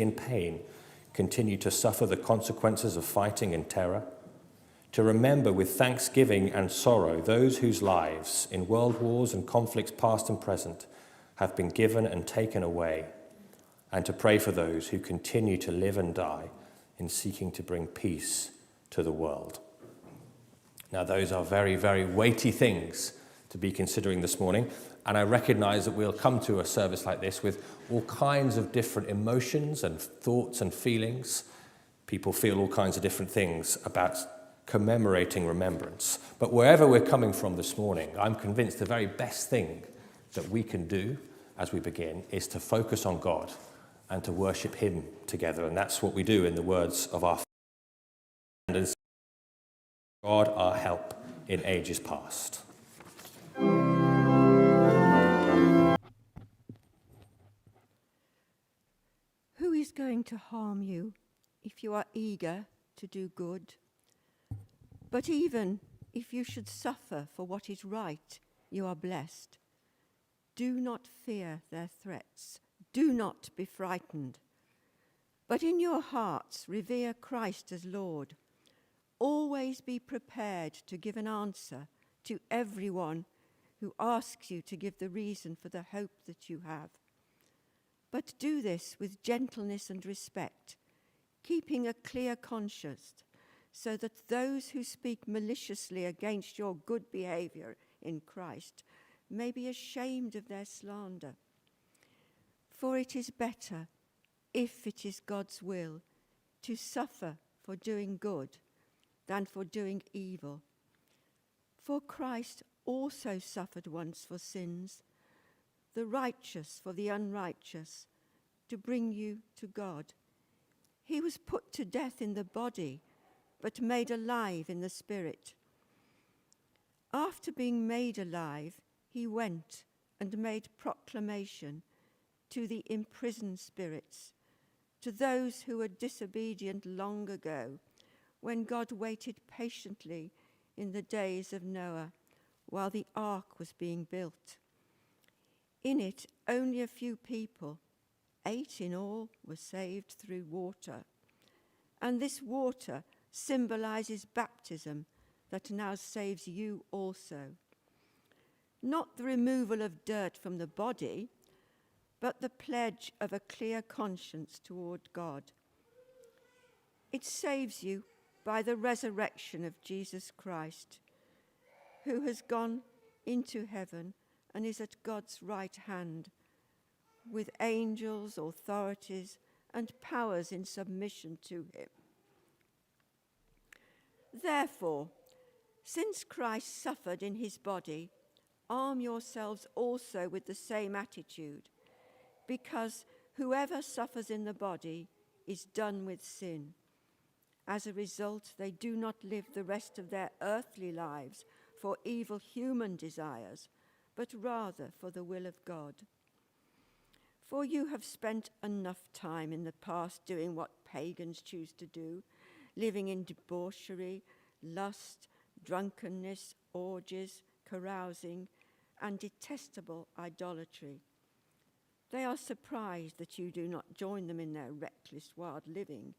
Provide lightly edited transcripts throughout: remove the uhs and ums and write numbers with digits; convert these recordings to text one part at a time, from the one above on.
in pain continue to suffer the consequences of fighting and terror, to remember with thanksgiving and sorrow those whose lives in world wars and conflicts past and present have been given and taken away, and to pray for those who continue to live and die in seeking to bring peace to the world. Now, those are very, very weighty things to be considering this morning, and I recognize that we'll come to a service like this with all kinds of different emotions and thoughts and feelings. People feel all kinds of different things about commemorating remembrance. But wherever we're coming from this morning, I'm convinced the very best thing that we can do as we begin is to focus on God and to worship him together. And that's what we do in the words of our founders. God, our help in ages past. Who is going to harm you if you are eager to do good? But even if you should suffer for what is right, you are blessed. Do not fear their threats. Do not be frightened. But in your hearts revere Christ as Lord. Always be prepared to give an answer to everyone who asks you to give the reason for the hope that you have. But do this with gentleness and respect, keeping a clear conscience, so that those who speak maliciously against your good behavior in Christ may be ashamed of their slander. For it is better, if it is God's will, to suffer for doing good than for doing evil. For Christ also suffered once for sins, the righteous for the unrighteous, to bring you to God. He was put to death in the body, but made alive in the spirit. After being made alive, he went and made proclamation to the imprisoned spirits, to those who were disobedient long ago, when God waited patiently in the days of Noah, while the ark was being built. In it, only a few people, 8 in all, were saved through water. And this water symbolizes baptism that now saves you also. Not the removal of dirt from the body, but the pledge of a clear conscience toward God. It saves you by the resurrection of Jesus Christ, who has gone into heaven and is at God's right hand, with angels, authorities, and powers in submission to him. Therefore, since Christ suffered in his body, arm yourselves also with the same attitude, because whoever suffers in the body is done with sin. As a result, they do not live the rest of their earthly lives for evil human desires, but rather for the will of God. For you have spent enough time in the past doing what pagans choose to do, living in debauchery, lust, drunkenness, orgies, carousing, and detestable idolatry. They are surprised that you do not join them in their reckless, wild living,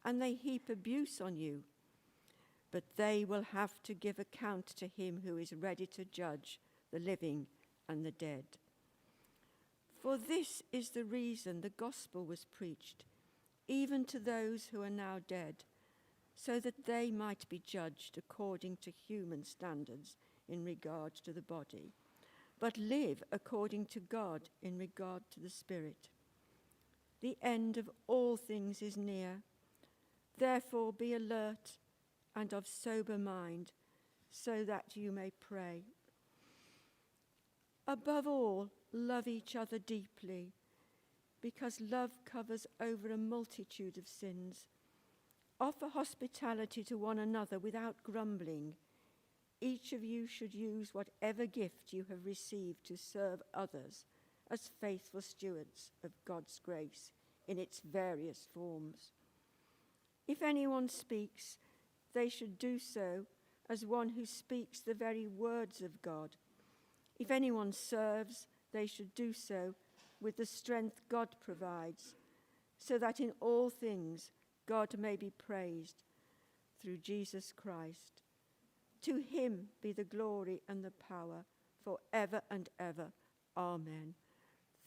and they heap abuse on you. But they will have to give account to him who is ready to judge the living and the dead. For this is the reason the gospel was preached, even to those who are now dead, so that they might be judged according to human standards in regard to the body, but live according to God in regard to the spirit. The end of all things is near. Therefore be alert and of sober mind, so that you may pray. Above all, love each other deeply, because love covers over a multitude of sins. Offer hospitality to one another without grumbling. Each of you should use whatever gift you have received to serve others as faithful stewards of God's grace in its various forms. If anyone speaks, they should do so as one who speaks the very words of God. If anyone serves, they should do so with the strength God provides, so that in all things God may be praised through Jesus Christ. To him be the glory and the power for ever and ever. Amen.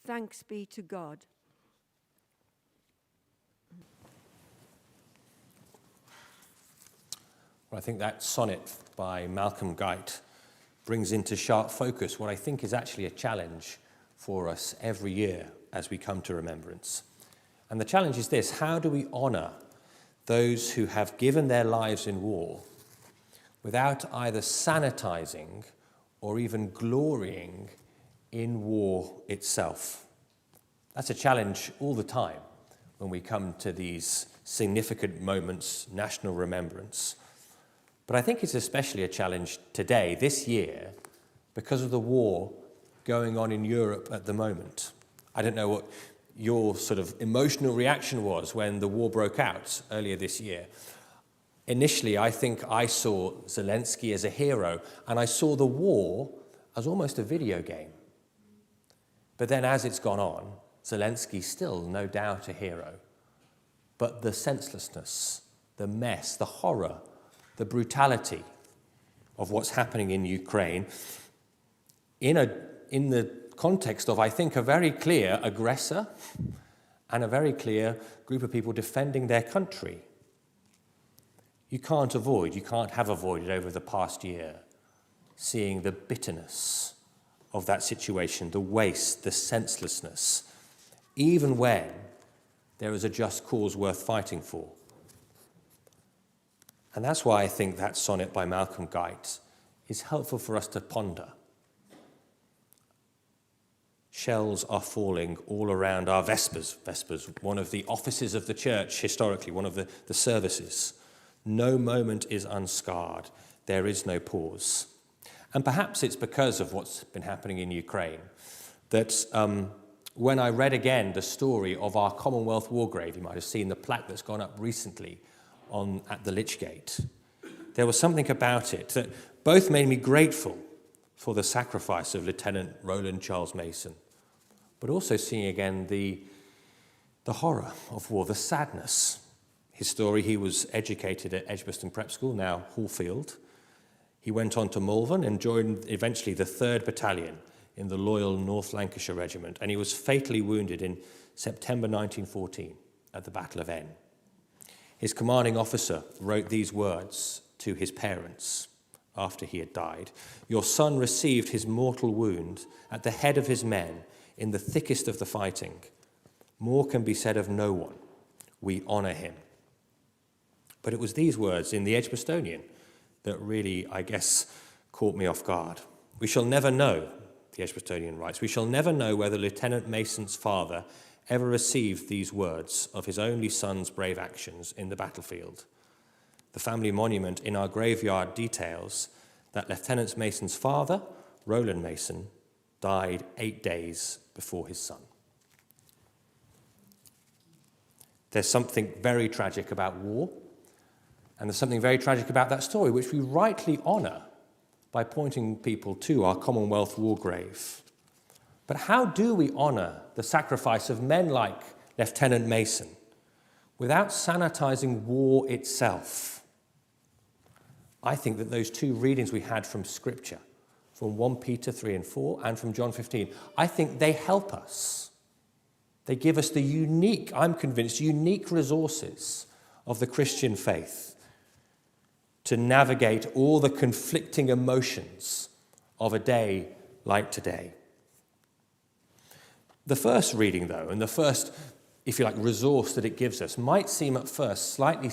Thanks be to God. Well, I think that sonnet by Malcolm Guite brings into sharp focus what I think is actually a challenge for us every year as we come to Remembrance. And the challenge is this: how do we honour those who have given their lives in war without either sanitising or even glorying in war itself? That's a challenge all the time when we come to these significant moments, national remembrance. But I think it's especially a challenge today, this year, because of the war going on in Europe at the moment. I don't know what your sort of emotional reaction was when the war broke out earlier this year. Initially, I think I saw Zelensky as a hero, and I saw the war as almost a video game. But then as it's gone on, Zelensky's still no doubt a hero. But the senselessness, the mess, the horror, the brutality of what's happening in Ukraine, in the context of, I think, a very clear aggressor and a very clear group of people defending their country. You can't have avoided over the past year seeing the bitterness of that situation, the waste, the senselessness, even when there is a just cause worth fighting for. And that's why I think that sonnet by Malcolm Guite is helpful for us to ponder. Shells are falling all around our Vespers, one of the offices of the church historically, one of the services. No moment is unscarred. There is no pause. And perhaps it's because of what's been happening in Ukraine that when I read again the story of our Commonwealth War Grave, you might have seen the plaque that's gone up recently at the Lich Gate. There was something about it that both made me grateful for the sacrifice of Lieutenant Roland Charles Mason, but also seeing again the horror of war, the sadness. His story: he was educated at Edgbaston Prep School, now Hallfield. He went on to Malvern and joined eventually the 3rd Battalion in the loyal North Lancashire Regiment, and he was fatally wounded in September 1914 at the Battle of N. His commanding officer wrote these words to his parents after he had died: "Your son received his mortal wound at the head of his men in the thickest of the fighting. More can be said of no one. We honour him." But it was these words in the Edgbastonian that really, I guess, caught me off guard. We shall never know, the Edgbastonian writes, we shall never know whether Lieutenant Mason's father ever received these words of his only son's brave actions in the battlefield. The family monument in our graveyard details that Lieutenant Mason's father, Roland Mason, died 8 days before his son. There's something very tragic about war, and there's something very tragic about that story, which we rightly honour by pointing people to our Commonwealth War Grave. But how do we honour the sacrifice of men like Lieutenant Mason without sanitising war itself? I think that those two readings we had from Scripture, from 1 Peter 3 and 4 and from John 15, I think they help us. They give us the unique, I'm convinced, unique resources of the Christian faith to navigate all the conflicting emotions of a day like today. The first reading, though, and the first, if you like, resource that it gives us might seem at first slightly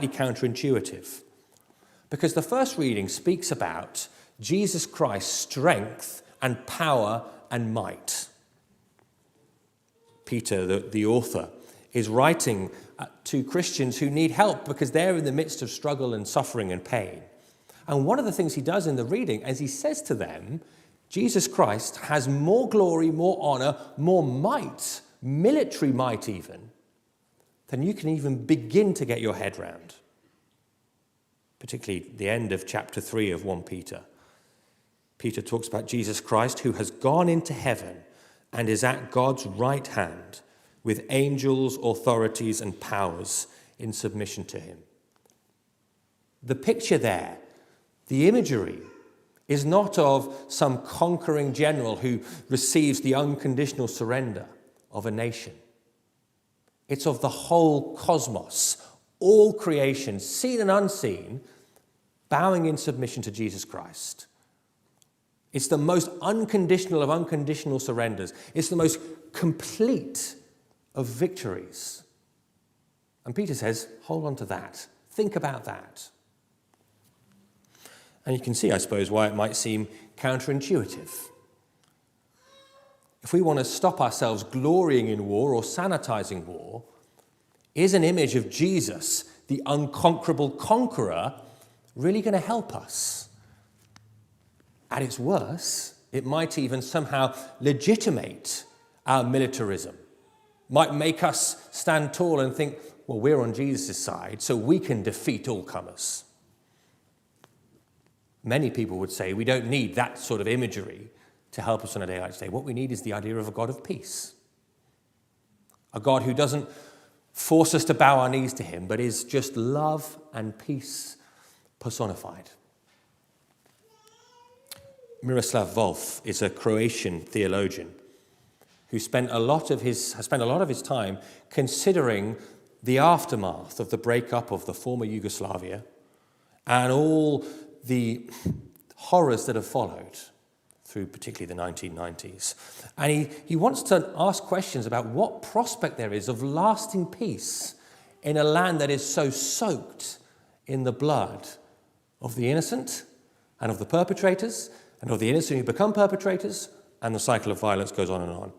counterintuitive, because the first reading speaks about Jesus Christ's strength and power and might. Peter, the author, is writing to Christians who need help because they're in the midst of struggle and suffering and pain. And one of the things he does in the reading is he says to them, Jesus Christ has more glory, more honour, more might, military might even, than you can even begin to get your head round. Particularly the end of chapter 3 of 1 Peter. Peter talks about Jesus Christ who has gone into heaven and is at God's right hand, with angels, authorities, and powers in submission to him. The picture there, the imagery, is not of some conquering general who receives the unconditional surrender of a nation. It's of the whole cosmos, all creation, seen and unseen, bowing in submission to Jesus Christ. It's the most unconditional of unconditional surrenders. It's the most complete of victories. And Peter says, hold on to that. Think about that. And you can see, I suppose, why it might seem counterintuitive. If we want to stop ourselves glorying in war or sanitizing war, is an image of Jesus, the unconquerable conqueror, really going to help us? At its worst, it might even somehow legitimate our militarism, might make us stand tall and think, well, we're on Jesus' side, so we can defeat all comers. Many people would say we don't need that sort of imagery to help us on a day like today. What we need is the idea of a God of peace. A God who doesn't force us to bow our knees to him, but is just love and peace personified. Miroslav Volf is a Croatian theologian who has spent a lot of his time considering the aftermath of the breakup of the former Yugoslavia and all the horrors that have followed through particularly the 1990s. And he wants to ask questions about what prospect there is of lasting peace in a land that is so soaked in the blood of the innocent and of the perpetrators and of the innocent who become perpetrators, and the cycle of violence goes on and on.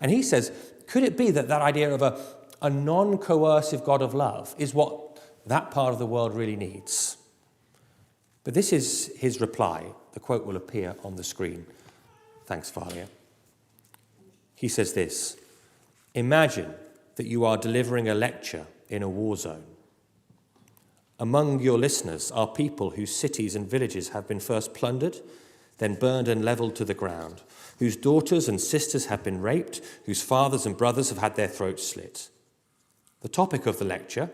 And he says, could it be that that idea of a non-coercive God of love is what that part of the world really needs? But this is his reply. The quote will appear on the screen. Thanks, Valia. He says this: imagine that you are delivering a lecture in a war zone. Among your listeners are people whose cities and villages have been first plundered, then burned and levelled to the ground, whose daughters and sisters have been raped, whose fathers and brothers have had their throats slit. The topic of the lecture,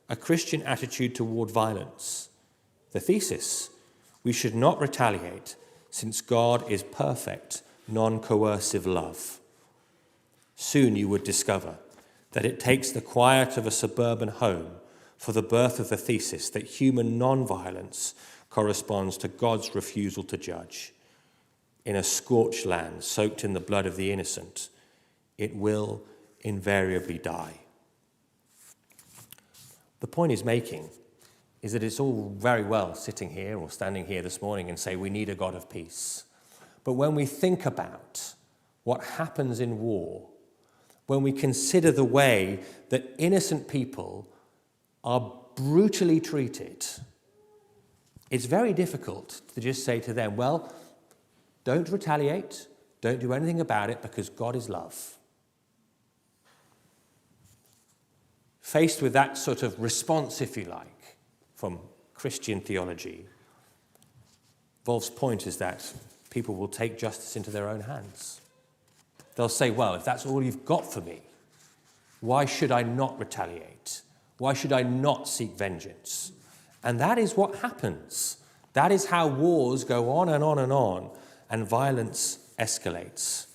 a Christian attitude toward violence. The thesis, we should not retaliate, since God is perfect, non-coercive love. Soon you would discover that it takes the quiet of a suburban home for the birth of the thesis that human non-violence corresponds to God's refusal to judge. In a scorched land soaked in the blood of the innocent, it will invariably die. The point he's making is that it's all very well sitting here or standing here this morning and say we need a God of peace. But when we think about what happens in war, when we consider the way that innocent people are brutally treated, it's very difficult to just say to them, well, don't retaliate, don't do anything about it because God is love. Faced with that sort of response, if you like, from Christian theology, Wolf's point is that people will take justice into their own hands. They'll say, well, if that's all you've got for me, why should I not retaliate? Why should I not seek vengeance? And that is what happens. That is how wars go on and on and on, and violence escalates.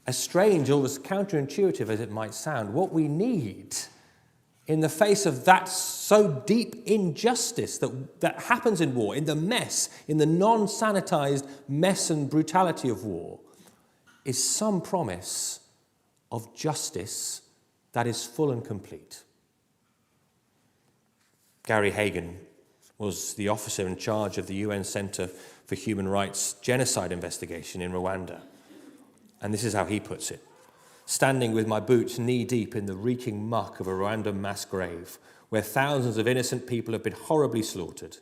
As strange or as counterintuitive as it might sound, what we need in the face of that so deep injustice that happens in war, in the mess, in the non-sanitized mess and brutality of war, is some promise of justice that is full and complete. Gary Hagen was the officer in charge of the UN Center for Human Rights genocide investigation in Rwanda. And this is how he puts it: standing with my boots knee-deep in the reeking muck of a Rwandan mass grave, where thousands of innocent people have been horribly slaughtered,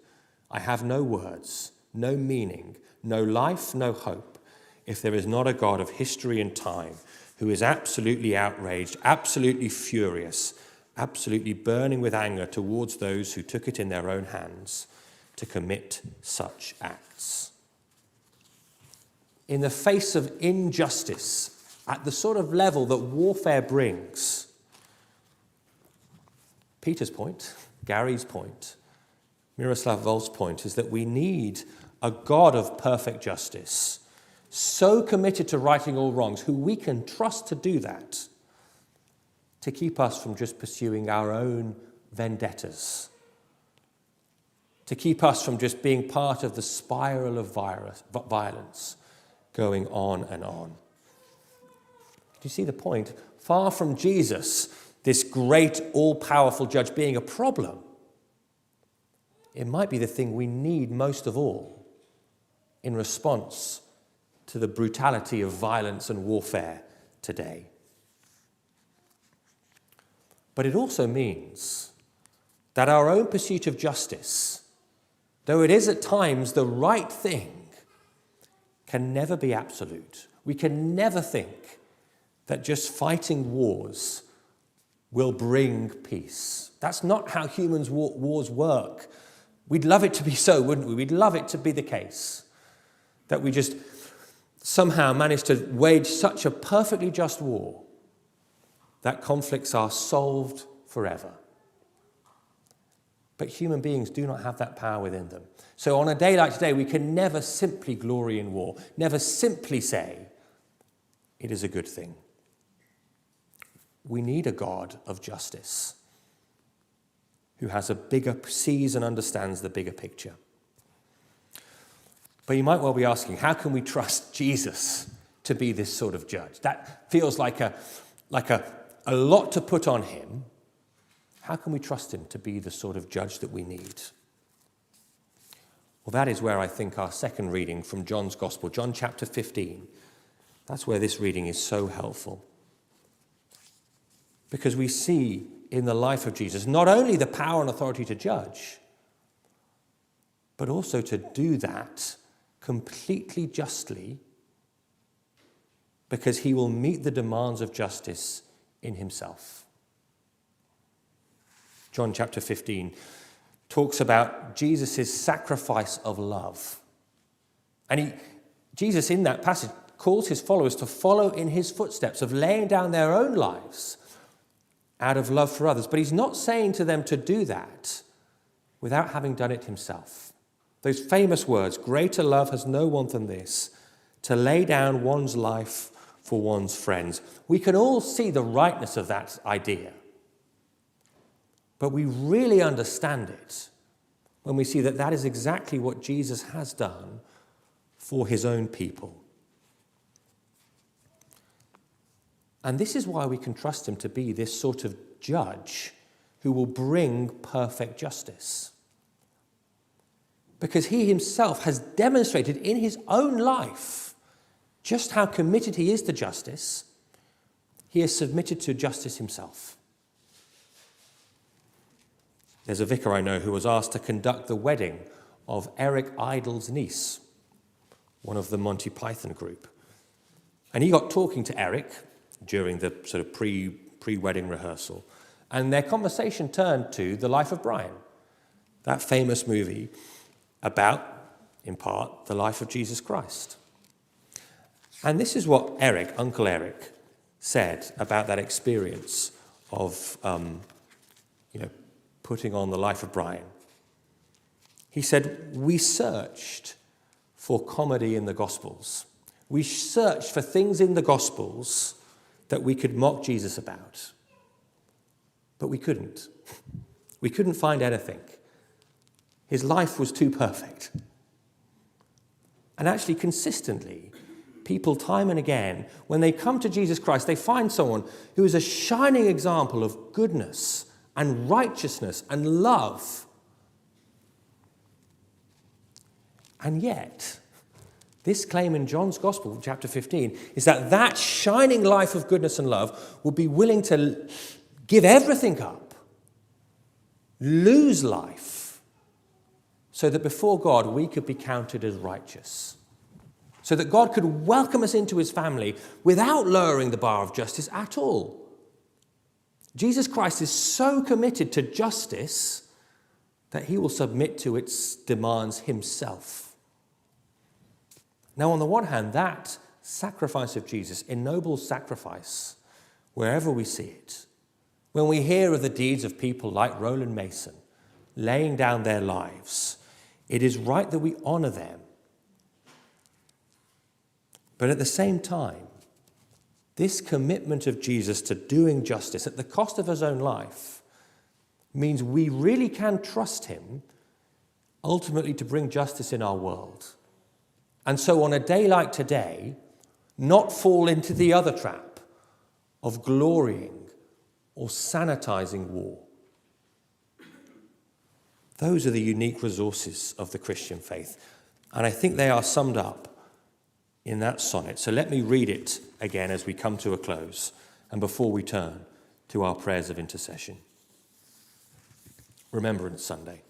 I have no words, no meaning, no life, no hope, if there is not a God of history and time who is absolutely outraged, absolutely furious, absolutely burning with anger towards those who took it in their own hands to commit such acts. In the face of injustice at the sort of level that warfare brings. Peter's point, Gary's point, Miroslav Volf's point is that we need a God of perfect justice, so committed to righting all wrongs, who we can trust to do that, to keep us from just pursuing our own vendettas, to keep us from just being part of the spiral of violence going on and on. Do you see the point? Far from Jesus, this great, all-powerful judge, being a problem, it might be the thing we need most of all in response to the brutality of violence and warfare today. But it also means that our own pursuit of justice, though it is at times the right thing, can never be absolute. We can never think that just fighting wars will bring peace. That's not how wars work. We'd love it to be so, wouldn't we? We'd love it to be the case that we just somehow manage to wage such a perfectly just war that conflicts are solved forever. But human beings do not have that power within them. So on a day like today, we can never simply glory in war, never simply say it is a good thing. We need a God of justice who sees and understands the bigger picture. But you might well be asking, how can we trust Jesus to be this sort of judge? That feels like a lot to put on him. How can we trust him to be the sort of judge that we need? Well, that is where I think our second reading from John's Gospel, John chapter 15, that's where this reading is so helpful. Because we see in the life of Jesus not only the power and authority to judge, but also to do that completely justly, because he will meet the demands of justice in himself. John chapter 15 talks about Jesus' sacrifice of love. And Jesus in that passage calls his followers to follow in his footsteps of laying down their own lives out of love for others. But he's not saying to them to do that without having done it himself. Those famous words, greater love has no one than this, to lay down one's life for one's friends. We can all see the rightness of that idea. But we really understand it when we see that that is exactly what Jesus has done for his own people. And this is why we can trust him to be this sort of judge who will bring perfect justice. Because he himself has demonstrated in his own life just how committed he is to justice. He has submitted to justice himself. There's a vicar I know who was asked to conduct the wedding of Eric Idle's niece, one of the Monty Python group. And he got talking to Eric during the sort of pre-wedding rehearsal. And their conversation turned to The Life of Brian, that famous movie about, in part, the life of Jesus Christ. And this is what Uncle Eric, said about that experience of, putting on The Life of Brian. He said, we searched for comedy in the Gospels. We searched for things in the Gospels that we could mock Jesus about. But we couldn't. We couldn't find anything. His life was too perfect. And actually, consistently, people time and again, when they come to Jesus Christ, they find someone who is a shining example of goodness and righteousness and love. And yet, this claim in John's Gospel, chapter 15, is that shining life of goodness and love will be willing to give everything up, lose life, so that before God we could be counted as righteous. So that God could welcome us into his family without lowering the bar of justice at all. Jesus Christ is so committed to justice that he will submit to its demands himself. Now, on the one hand, that sacrifice of Jesus ennobles sacrifice wherever we see it. When we hear of the deeds of people like Roland Mason laying down their lives, it is right that we honor them. But at the same time, this commitment of Jesus to doing justice at the cost of his own life means we really can trust him ultimately to bring justice in our world. And so on a day like today, not fall into the other trap of glorying or sanitizing war. Those are the unique resources of the Christian faith. And I think they are summed up in that sonnet. So let me read it again as we come to a close and before we turn to our prayers of intercession. Remembrance Sunday.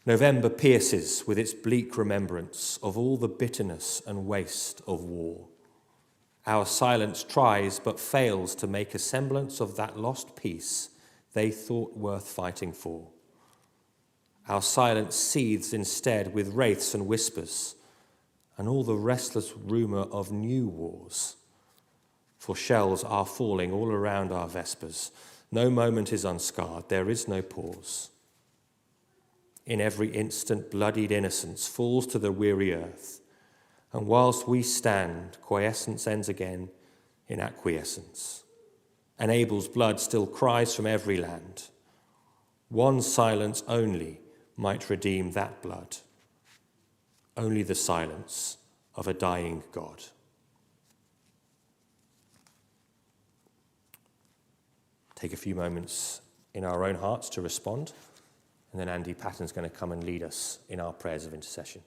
November pierces with its bleak remembrance of all the bitterness and waste of war. Our silence tries but fails to make a semblance of that lost peace they thought worth fighting for. Our silence seethes instead with wraiths and whispers and all the restless rumour of new wars. For shells are falling all around our vespers. No moment is unscarred, there is no pause. In every instant, bloodied innocence falls to the weary earth, and whilst we stand, quiescence ends again in acquiescence. And Abel's blood still cries from every land. One silence only might redeem that blood. Only the silence of a dying God. Take a few moments in our own hearts to respond, and then Andy Patton's going to come and lead us in our prayers of intercession.